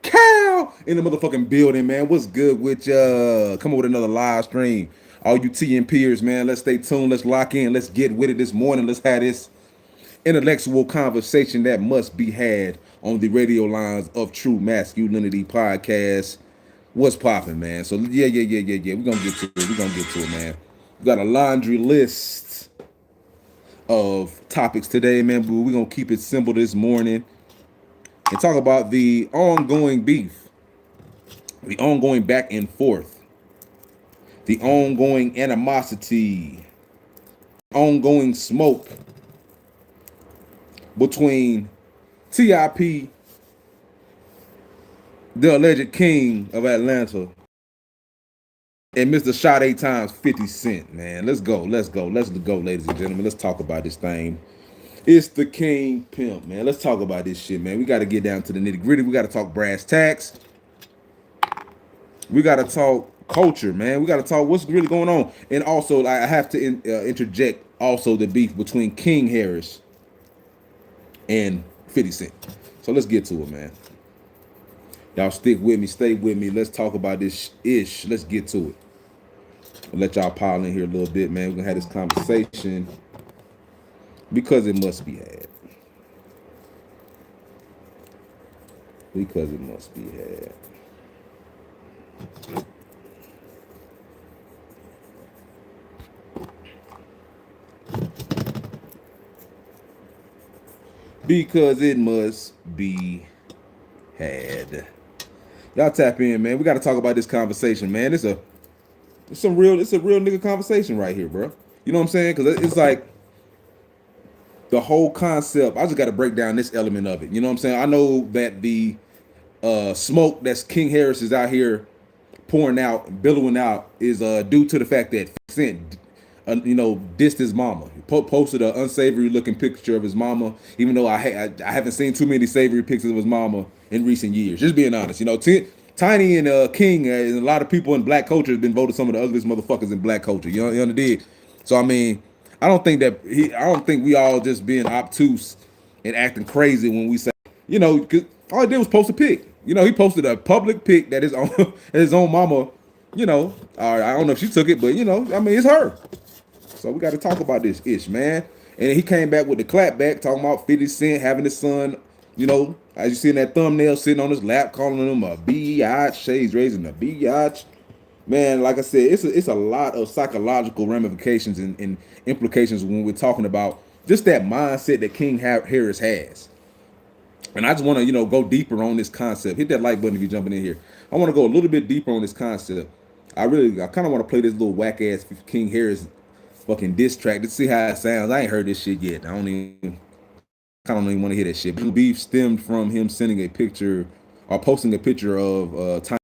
Cow in the motherfucking building, man. What's good with ya? Come on with another live stream. All you T and peers, man. Let's stay tuned. Let's lock in. Let's get with it this morning. Let's have this intellectual conversation that must be had on the radio lines of True Masculinity Podcast. What's popping, man? So yeah. We're gonna get to it. We're gonna get to it, man. We got a laundry list of topics today, man. But we're gonna keep it simple this morning and talk about the ongoing beef, the ongoing back and forth, the ongoing animosity, ongoing smoke between TIP, the alleged king of Atlanta, and Mr. Shot 8 times 50 Cent, man. Let's go, ladies and gentlemen. Let's talk about this thing. It's the King Pimp, man. Let's talk about this shit, man. We got to get down to the nitty gritty. We got to talk brass tacks. We got to talk culture, man. We got to talk what's really going on. And also, I have to interject also the beef between King Harris and 50 Cent. So let's get to it, man. Y'all stick with me, stay with me. Let's talk about this ish. Let's get to it. I'll let y'all pile in here a little bit, man. We're going to have this conversation because it must be had. Because it must be had. Because it must be had. Y'all tap in, man. We got to talk about this conversation, man. It's a real nigga conversation right here, bro. You know what I'm saying? Because it's like the whole concept. I just got to break down this element of it. You know what I'm saying? I know that the smoke that's King Harris is out here pouring out, billowing out, is due to the fact that Cent, dissed his mama. He posted an unsavory looking picture of his mama, even though I haven't seen too many savory pictures of his mama in recent years. Just being honest, Tiny and King and a lot of people in black culture have been voted some of the ugliest motherfuckers in black culture. You understand? So I mean, I don't think we all just being obtuse and acting crazy when we say, cause all he did was post a pic. He posted a public pic that his own mama, I don't know if she took it, but it's her. So we got to talk about this ish, man. And then he came back with the clapback, talking about 50 Cent having his son, as you see in that thumbnail, sitting on his lap, calling him a biatch, shades raising a biatch. Man, like I said, it's a lot of psychological ramifications and implications when we're talking about just that mindset that King Harris has. And I just want to, go deeper on this concept. Hit that like button if you're jumping in here. I want to go a little bit deeper on this concept. I kind of want to play this little whack ass King Harris fucking diss track to see how it sounds. I ain't heard this shit yet. I don't even want to hear that shit. But beef stemmed from him sending a picture or posting a picture of Tiny.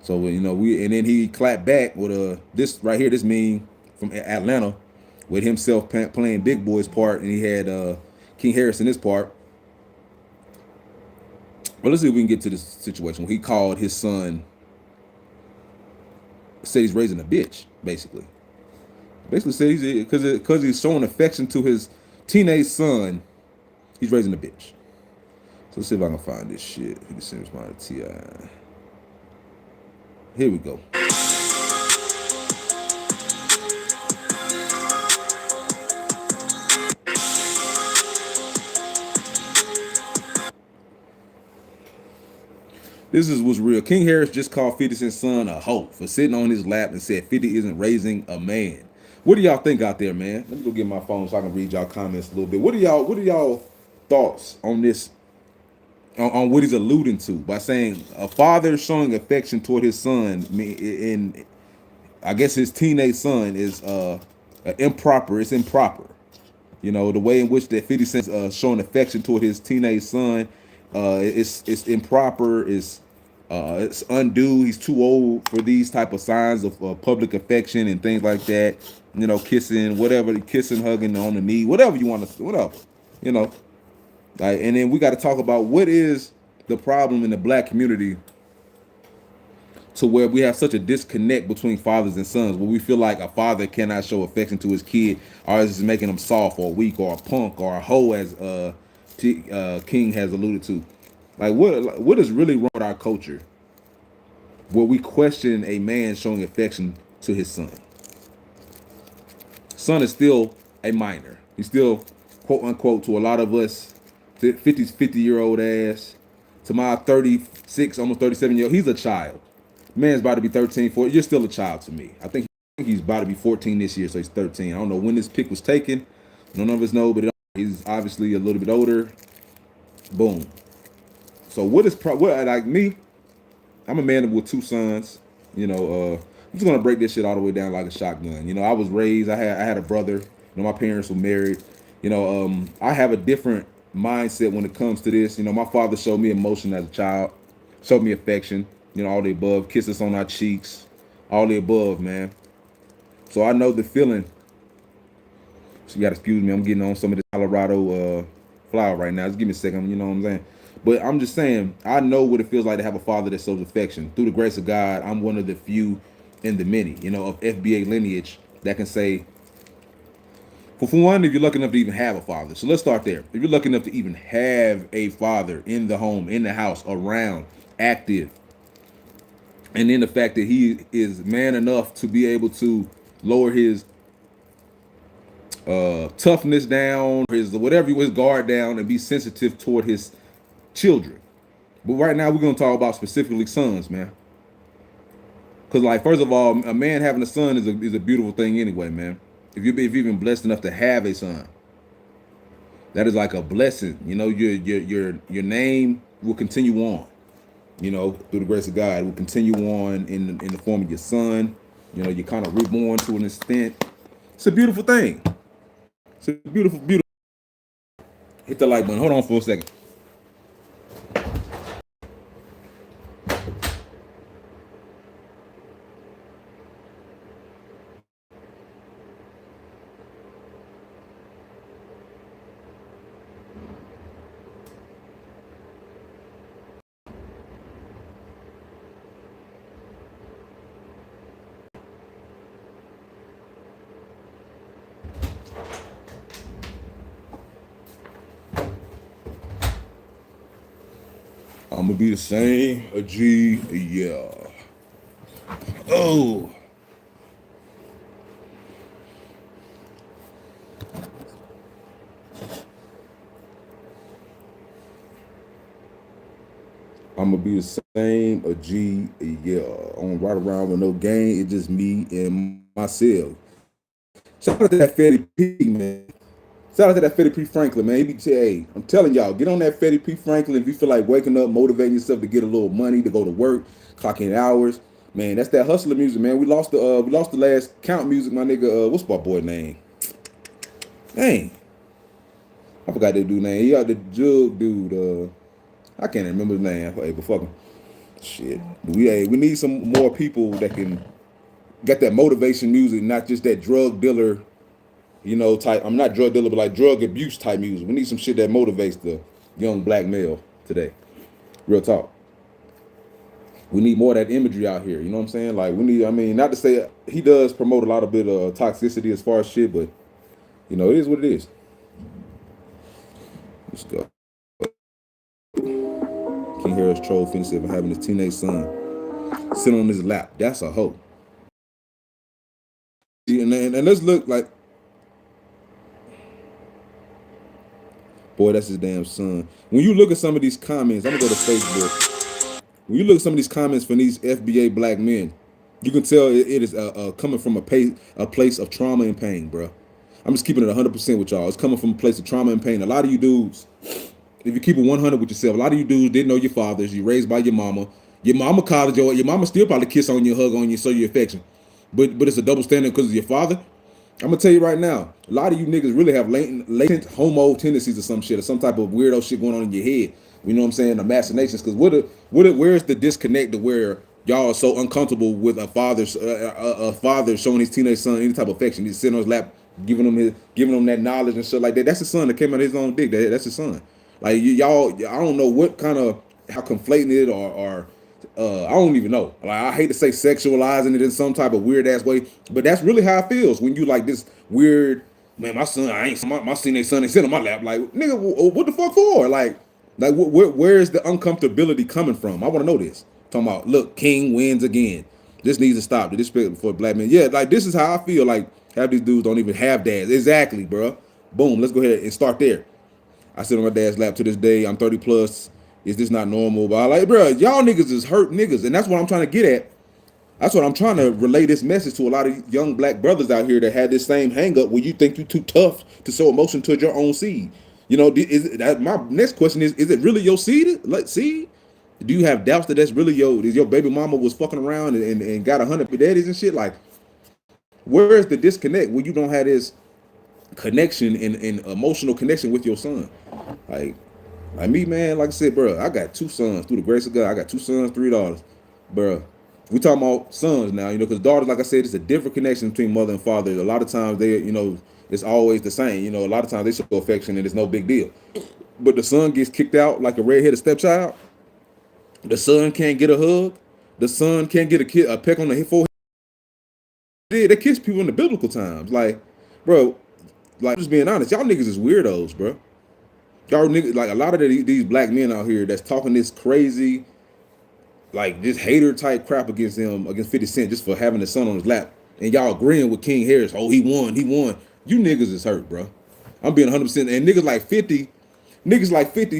So and then he clapped back with this right here, this meme from Atlanta, with himself playing Big Boy's part, and he had King Harris in his part. Well, let's see if we can get to this situation where he called his son, said he's raising a bitch, basically. Basically said because he's showing affection to his teenage son, he's raising a bitch. So let's see if I can find this shit. He sends my T.I. Here we go. This was real. King Harris just called 50 Cent's son a hoe for sitting on his lap and said 50 isn't raising a man. What do y'all think out there, man? Let me go get my phone so I can read y'all comments a little bit. What are y'all thoughts on this? On what he's alluding to by saying a father showing affection toward his son, and I guess his teenage son is improper. It's improper. The way in which that 50 Cent showing affection toward his teenage son, it's improper. It's undue. He's too old for these type of signs of public affection and things like that. Kissing, whatever, kissing, hugging on the knee, whatever you want to, whatever. And then we got to talk about what is the problem in the black community to where we have such a disconnect between fathers and sons, where we feel like a father cannot show affection to his kid, or is making him soft or weak or a punk or a hoe, as King has alluded to. What is really wrong with our culture where we question a man showing affection to his son? Son is still a minor. He's still, quote unquote, to a lot of us, 50-year-old ass, to my 36, almost 37-year-old, he's a child. Man's about to be 13, 14. You're still a child to me. I think he's about to be 14 this year, so he's 13. I don't know when this pick was taken. None of us know, but he's obviously a little bit older. Boom. So what like me? I'm a man with two sons. I'm just gonna break this shit all the way down like a shotgun. I was raised. I had a brother. My parents were married. I have a different mindset when it comes to this. My father showed me emotion as a child, showed me affection. All the above, kisses on our cheeks, all the above, man. So I know the feeling. So you gotta excuse me. I'm getting on some of this Colorado flower right now. Just give me a second. You know what I'm saying? But I'm just saying, I know what it feels like to have a father that shows affection. Through the grace of God, I'm one of the few and the many, of FBA lineage that can say, for one, if you're lucky enough to even have a father. So let's start there. If you're lucky enough to even have a father in the home, in the house, around, active, and then the fact that he is man enough to be able to lower his toughness down, his whatever, his guard down, and be sensitive toward his children. But right now we're gonna talk about specifically sons, man. Cause like first of all, a man having a son is a beautiful thing anyway, man. If you've been blessed enough to have a son, that is like a blessing. Your name will continue on. Through the grace of God, it will continue on in the form of your son. You're kind of reborn to an extent. It's a beautiful thing. It's a beautiful, beautiful. Hit the like button. Hold on for a second. I'm gonna be the same. A G, yeah. Oh, I'm gonna be the same. A G, yeah. On right around with no game. It's just me and myself. Shout out to that Fetty P, man. Shout out to that Fetty P Franklin, man. He be hey, I'm telling y'all, get on that Fetty P Franklin if you feel like waking up, motivating yourself to get a little money, to go to work, clock in hours. Man, that's that hustler music, man. We lost the last count music, my nigga. What's my boy name? Dang, I forgot that dude name. He got the jug dude. I can't remember his name. Hey, but fuck him. Shit. We need some more people that can get that motivation music, not just that drug dealer, type. I'm not drug dealer, but like drug abuse type music. We need some shit that motivates the young black male today. Real talk. We need more of that imagery out here. You know what I'm saying? Like we need. I mean, not to say he does promote a lot of bit of toxicity as far as shit, but it is what it is. Let's go. King Harris troll finished for having his teenage son sit on his lap. That's a hoe. And let's look like, boy, that's his damn son. When you look at some of these comments, I'm gonna go to Facebook. When you look at some of these comments from these FBA black men, you can tell it is coming from a place of trauma and pain, bro. I'm just keeping it 100% with y'all. It's coming from a place of trauma and pain. A lot of you dudes, if you keep it 100 with yourself, a lot of you dudes didn't know your fathers. You raised by your mama. Your mama college, your mama still probably kiss on you, hug on you, show you affection. But it's a double standard because of your father. I'm gonna tell you right now, a lot of you niggas really have latent homo tendencies or some shit, or some type of weirdo shit going on in your head. You know what I'm saying? Imaginations. Because where's the disconnect to where y'all are so uncomfortable with a father showing his teenage son any type of affection? He's sitting on his lap, giving him that knowledge and shit like that. That's his son that came out of his own dick. That's his son. Like y'all, I don't know what kind of how conflating it or I don't even know. Like I hate to say sexualizing it in some type of weird ass way, but that's really how it feels when you like this weird man. My son, I ain't my teenage son ain't sitting on my lap. Like nigga, what the fuck for? Like Like, where is the uncomfortability coming from? I want to know this. Talking about, look, King wins again. This needs to stop. The disrespect for black men. Yeah, like this is how I feel. Like half these dudes don't even have dads. Exactly, bro. Boom. Let's go ahead and start there. I sit on my dad's lap to this day. I'm 30 plus. Is this not normal? But I like, bro, y'all niggas is hurt niggas, and that's what I'm trying to get at. That's what I'm trying to relay this message to a lot of young black brothers out here that had this same hang up where you think you too tough to show emotion towards your own seed. You know, my next question is it really your seed? Like, seed? Do you have doubts that that's really your baby mama was fucking around and got 100 daddies and shit? Like, where is the disconnect when you don't have this connection and emotional connection with your son? Like, like me, man, like I said, bro, I got two sons through the grace of God. I got two sons, $3, bro. We talking about sons now, you know, because daughters, like I said, it's a different connection between mother and father. A lot of times they, you know, it's always the same. You know, a lot of times they show affection and it's no big deal. But the son gets kicked out like a redheaded stepchild. The son can't get a hug. The son can't get a peck on the forehead. They kiss people in the biblical times. Like, bro, like just being honest, y'all niggas is weirdos, bro. Y'all niggas, like a lot of these black men out here that's talking this crazy, like this hater type crap against them, against 50 Cent just for having the son on his lap. And y'all agreeing with King Harris. Oh, he won. You niggas is hurt, bro. I'm being 100%. And niggas like 50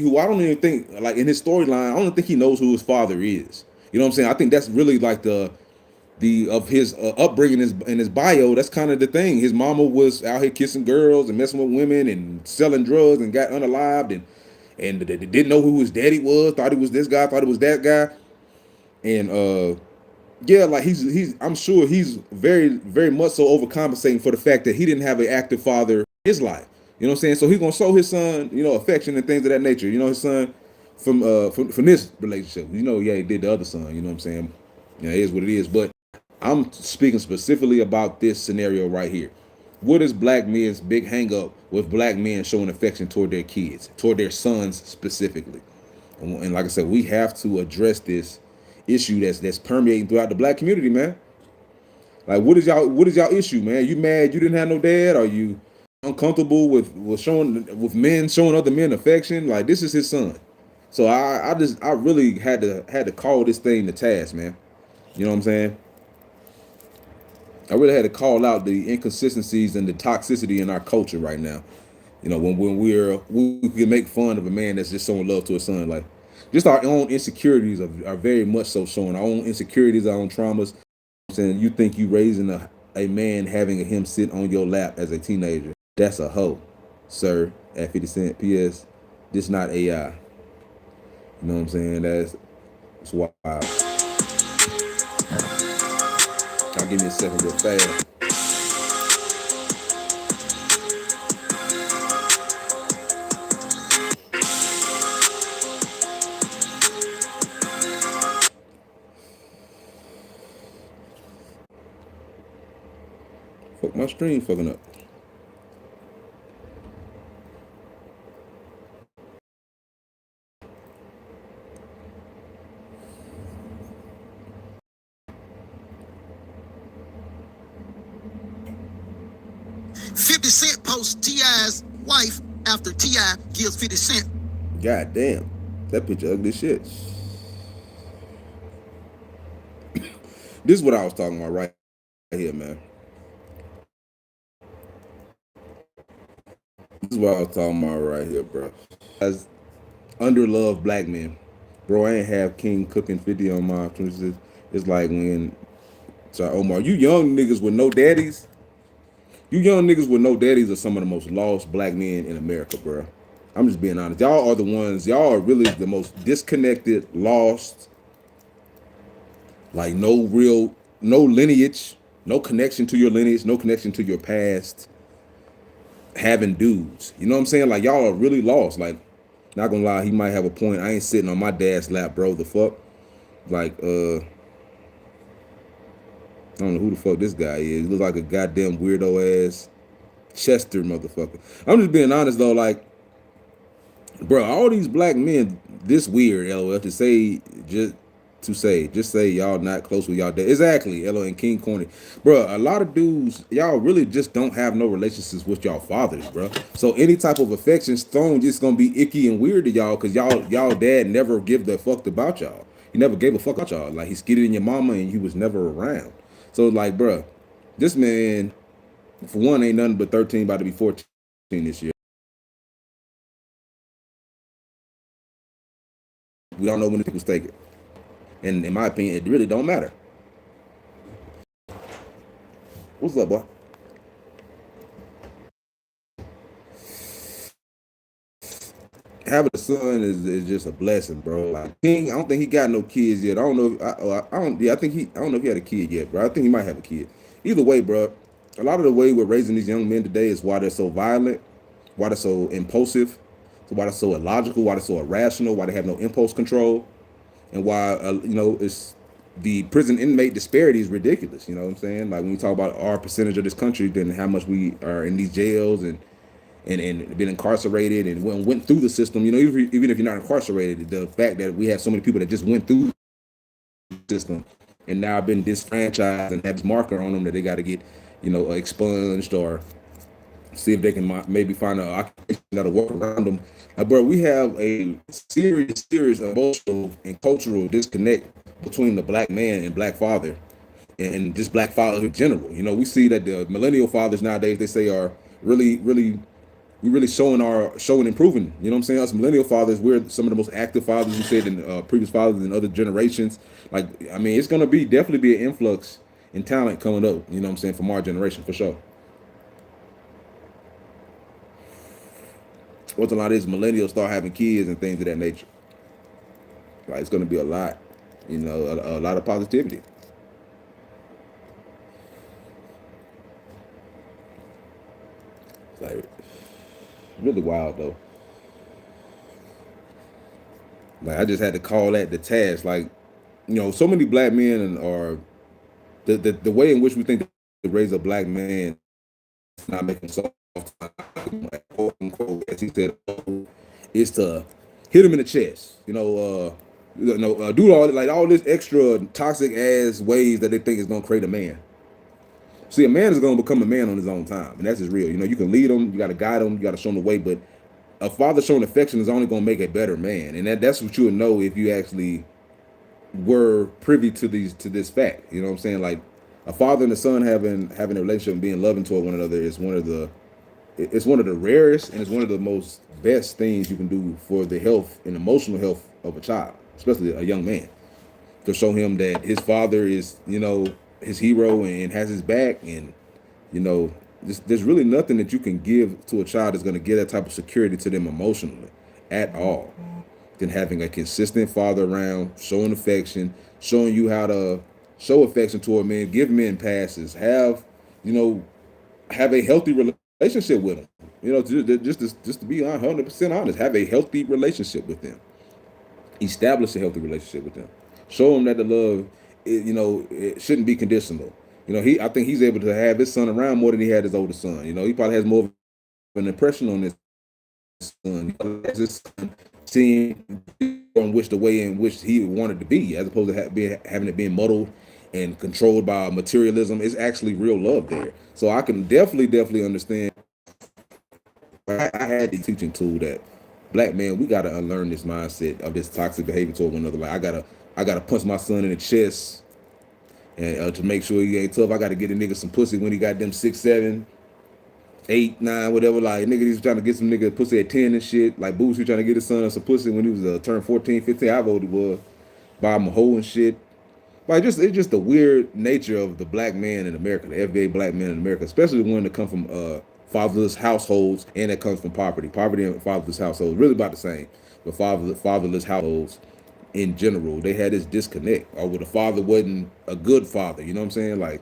who I don't even think, like in his storyline, I don't think he knows who his father is. You know what I'm saying? I think that's really like the of his upbringing in his bio. That's kind of the thing. His mama was out here kissing girls and messing with women and selling drugs and got unalived and they didn't know who his daddy was. Thought he was this guy. Thought he was that guy. And yeah, like he's I'm sure he's very much so overcompensating for the fact that he didn't have an active father in his life. You know what I'm saying? So he's gonna show his son, you know, affection and things of that nature. You know, his son from this relationship. You know, yeah, he did the other son. You know what I'm saying? Yeah, it is what it is. But I'm speaking specifically about this scenario right here. What is black men's big hang up with black men showing affection toward their kids, toward their sons specifically? And like I said, we have to address this issue that's permeating throughout the black community, man. Like, what is y'all issue, man? You mad you didn't have no dad? Are you uncomfortable with men showing other men affection? Like, this is his son. So I really had to call this thing to task, man. You know what I'm saying? I really had to call out the inconsistencies and the toxicity in our culture right now. You know, when we can make fun of a man that's just showing love to a son, like just our own insecurities are very much so showing our own insecurities, our own traumas. I'm saying you think you raising a man having him sit on your lap as a teenager. That's a hoe, sir, at 50 Cent. P.S. This not AI. You know what I'm saying? That's wild. I'll give me a second real fast. Fuck, my stream fucking up. Cent posts T.I.'s wife after T.I. gives 50 Cent. God damn. That picture ugly as shit. This is what I was talking about right here, man. This is what I was talking about right here, bro. As underloved black men. Bro, I ain't have King cooking 50 on my 26. It's like when sorry, Omar, you young niggas with no daddies. You young niggas with no daddies are some of the most lost black men in America, bro. I'm just being honest. Y'all are the ones, y'all are really the most disconnected, lost, like no lineage, no connection to your lineage, no connection to your past, having dudes. You know what I'm saying? Like y'all are really lost. Like, not gonna lie, he might have a point. I ain't sitting on my dad's lap, bro. The fuck? Like, I don't know who the fuck this guy is. He looks like a goddamn weirdo ass Chester motherfucker. I'm just being honest though, like, bro, all these black men, this weird, LOL, to say just to say. Just say y'all not close with y'all dad. Exactly, Ella and King Corny. Bro, a lot of dudes, y'all really just don't have no relationships with y'all fathers, bro. So any type of affection thrown just gonna be icky and weird to y'all because y'all dad never give the fuck about y'all. He never gave a fuck about y'all. Like he skidded in your mama and he was never around. So like, bro, this man, for one, ain't nothing but 13, about to be 14 this year. We don't know when the people's take it. And in my opinion, it really don't matter. What's up, boy? Having a son is just a blessing, bro. Like King, I don't think he got no kids yet. I don't know. I don't. Yeah, I don't know if he had a kid yet, bro. I think he might have a kid. Either way, bro. A lot of the way we're raising these young men today is why they're so violent, why they're so impulsive, why they're so illogical, why they're so irrational, why they have no impulse control, and why it's the prison inmate disparity is ridiculous. You know what I'm saying? Like when we talk about our percentage of this country, then how much we are in these jails and been incarcerated and went through the system. You know, even if you're not incarcerated, the fact that we have so many people that just went through the system and now been disfranchised and have this marker on them that they got to get, expunged or see if they can maybe find an occupation that'll work around them. Bro, we have a serious emotional and cultural disconnect between the black man and black father and just black fathers in general. You know, we see that the millennial fathers nowadays, they say are really showing improving. You know what I'm saying? Us millennial fathers, we're some of the most active fathers, you said, in previous fathers in other generations. Like, I mean, it's gonna definitely be an influx in talent coming up, you know what I'm saying, from our generation for sure. Once a lot of these millennials start having kids and things of that nature, like it's gonna be a lot, a lot of positivity. It's like really wild though. Like I just had to call that the task. Like, so many black men are the way in which we think to raise a black man is not making soft, quote unquote, as he said, is to hit him in the chest. Do all this extra toxic ass ways that they think is gonna create a man. See, a man is gonna become a man on his own time, and that's just real. You can lead him, you got to guide him, you got to show him the way, but a father showing affection is only gonna make a better man, and that's what you would know if you actually were privy to this fact. You know what I'm saying? Like a father and a son having a relationship and being loving toward one another is one of the rarest and it's one of the most best things you can do for the health and emotional health of a child, especially a young man, to show him that his father is his hero and has his back. And there's really nothing that you can give to a child that's going to give that type of security to them emotionally at all than having a consistent father around, showing affection, showing you how to show affection toward men, give men passes, have a healthy relationship with them. Just to be 100% honest, have a healthy relationship with them. Establish a healthy relationship with them. Show them that the love, it shouldn't be conditional. I think he's able to have his son around more than he had his older son. He probably has more of an impression on his son. His son seeing on which the way in which he wanted to be, as opposed to having it being muddled and controlled by materialism. It's actually real love there. So I can definitely understand. I had the teaching tool that black man, we gotta unlearn this mindset of this toxic behavior toward one another. Like I gotta punch my son in the chest and to make sure he ain't tough. I gotta get a nigga some pussy when he got them 6, 7, 8, 9, whatever. Like nigga, he's trying to get some nigga pussy at 10 and shit. Like Boosie trying to get his son some pussy when he was turned 14, 15. I voted was buy him a hoe and shit. Like it's just the weird nature of the black man in America, the everyday black man in America, especially the one that come from fatherless households and that comes from poverty. Poverty and fatherless households really about the same, but fatherless households in general, they had this disconnect, or where the father wasn't a good father. You know what I'm saying? Like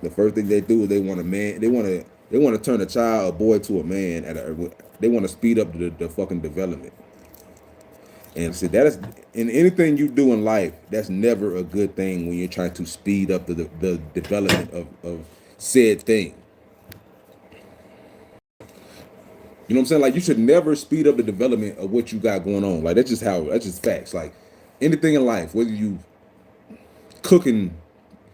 the first thing they do is they want a man. They want to turn a boy to a man. They want to speed up the fucking development. And see, that is in anything you do in life, that's never a good thing when you're trying to speed up the development of said thing. You know what I'm saying? Like you should never speed up the development of what you got going on. Like that's just facts. Like anything in life, whether you cooking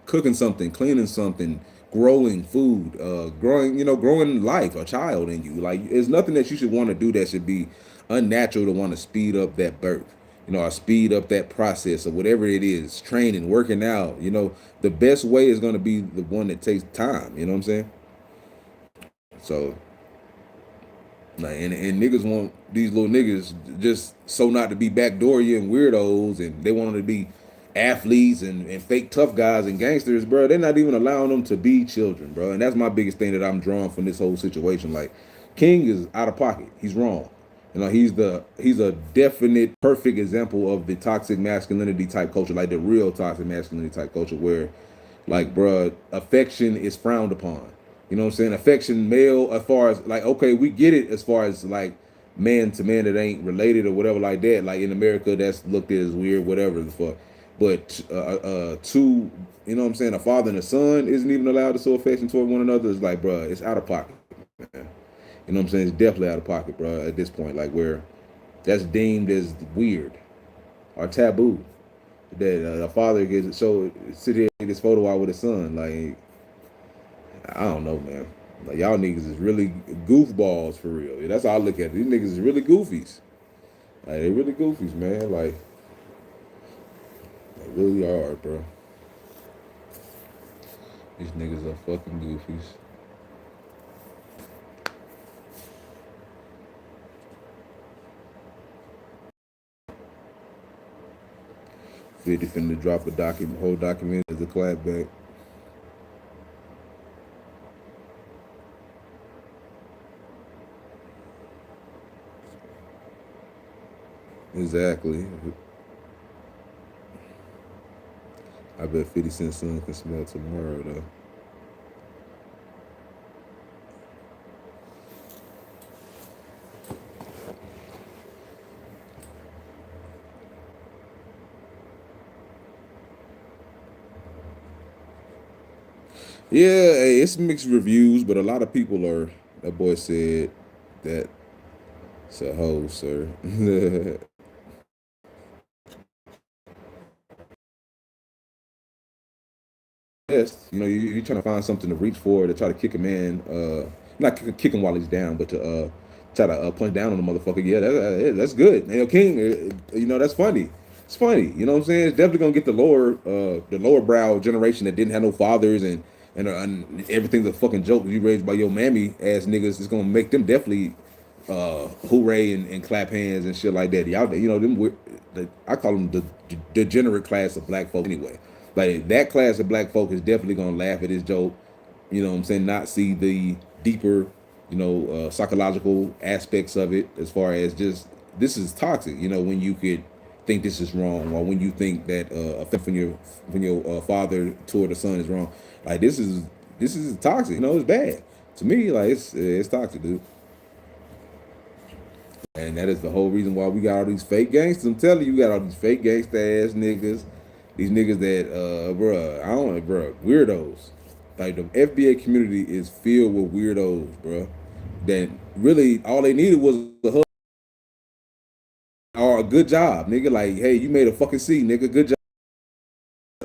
cooking something, cleaning something, growing food, growing life, a child in you. Like there's nothing that you should want to do that should be unnatural to want to speed up that birth. Or speed up that process or whatever it is, training, working out. The best way is going to be the one that takes time. You know what I'm saying? So, like, and niggas want these little niggas just so not to be backdoory and weirdos, and they want them to be athletes and fake tough guys and gangsters, bro. They're not even allowing them to be children, bro. And that's my biggest thing that I'm drawn from this whole situation. Like, King is out of pocket. He's wrong. He's a definite perfect example of the toxic masculinity type culture, like the real toxic masculinity type culture, where like, bruh, affection is frowned upon. You know what I'm saying? Affection, male, as far as like, okay, we get it as far as like man to man that ain't related or whatever like that. Like in America, that's looked at as weird, whatever the fuck. But two, you know what I'm saying? A father and a son isn't even allowed to show affection toward one another. It's like, bruh, it's out of pocket, man. You know what I'm saying? It's definitely out of pocket, bruh, at this point. Like where that's deemed as weird or taboo. That a father gets sit here and get this photo out with his son. Like, I don't know, man. Like y'all niggas is really goofballs for real. Yeah, that's how I look at it. These niggas is really goofies. Like they really goofies, man. Like they really are, bro. These niggas are fucking goofies. Fifty finna drop a whole document as a clapback. Exactly. I bet 50 Cent son can smell tomorrow though. Yeah, hey, it's mixed reviews, but a lot of people are. That boy said that it's a hoe, sir. Yes, you're trying to find something to reach for to try to kick a man, not kick him while he's down, but to try to punch down on the motherfucker. Yeah, that's good. King, that's funny. It's funny. You know what I'm saying? It's definitely gonna get the lower brow generation that didn't have no fathers and everything's a fucking joke. You raised by your mammy ass niggas. It's gonna make them definitely hooray and clap hands and shit like that. Y'all, I call them the degenerate class of black folk anyway. Like that class of black folk is definitely gonna laugh at this joke. You know what I'm saying? Not see the deeper, psychological aspects of it as far as just this is toxic. When you could think this is wrong, or when you think that effect from your father toward the son is wrong. Like this is toxic. It's bad to me. Like it's toxic, dude. And that is the whole reason why we got all these fake gangsters. I'm telling you, we got all these fake gangsta ass niggas. These niggas that, bruh, I don't know, bruh, weirdos. Like the FBA community is filled with weirdos, bruh. That really all they needed was a hug or a good job, nigga. Like, hey, you made a fucking C, nigga. Good job.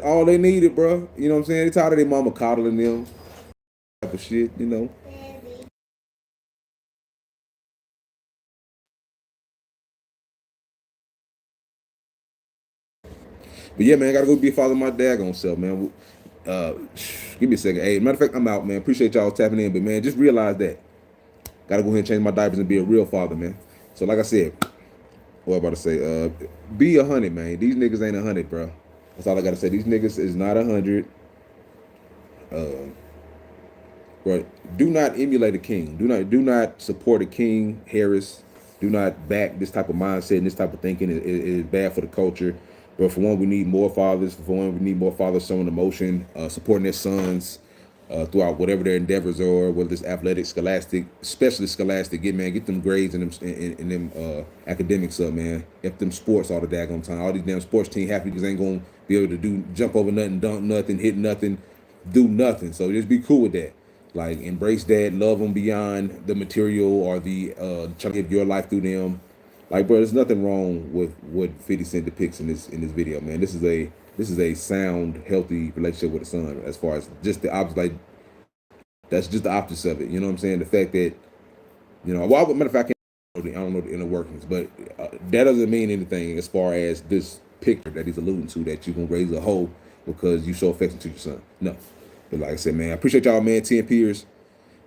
All they needed, bruh. You know what I'm saying? They tired of their mama coddling them, type of shit. But yeah, man, I gotta go be a father of my daggone self, man. Uh, Give me a second. Hey, matter of fact, I'm out, man. Appreciate y'all tapping in, but man, just realize that gotta go ahead and change my diapers and be a real father, man. So, like I said, what I'm about to say, be 100, man. These niggas ain't 100, bro. That's all I gotta say. These niggas is not 100. But do not emulate a king. Do not support a King Harris. Do not back this type of mindset and this type of thinking. It is bad for the culture. But for one, we need more fathers. For one, we need more fathers showing emotion, supporting their sons throughout whatever their endeavors are, whether it's athletic, scholastic, especially scholastic. Get them grades and them academics up, man. Get them sports all the daggone time. All these damn sports team happy because they ain't gonna be able to jump over nothing, dunk nothing, hit nothing, do nothing. So just be cool with that. Like embrace that, love them beyond the material or the trying to get your life through them. Like, bro, there's nothing wrong with what 50 Cent depicts in this video, man. This is a sound, healthy relationship with a son. As far as just the opposite, like that's just the opposite of it. You know what I'm saying? The fact that well, matter of fact, I don't know the inner workings, but that doesn't mean anything as far as this picture that he's alluding to, that you're gonna raise a hoe because you show affection to your son. No, but like I said, man, I appreciate y'all, man. 10 peers.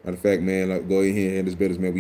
Matter of fact, man, like, go ahead and handle this business, man. We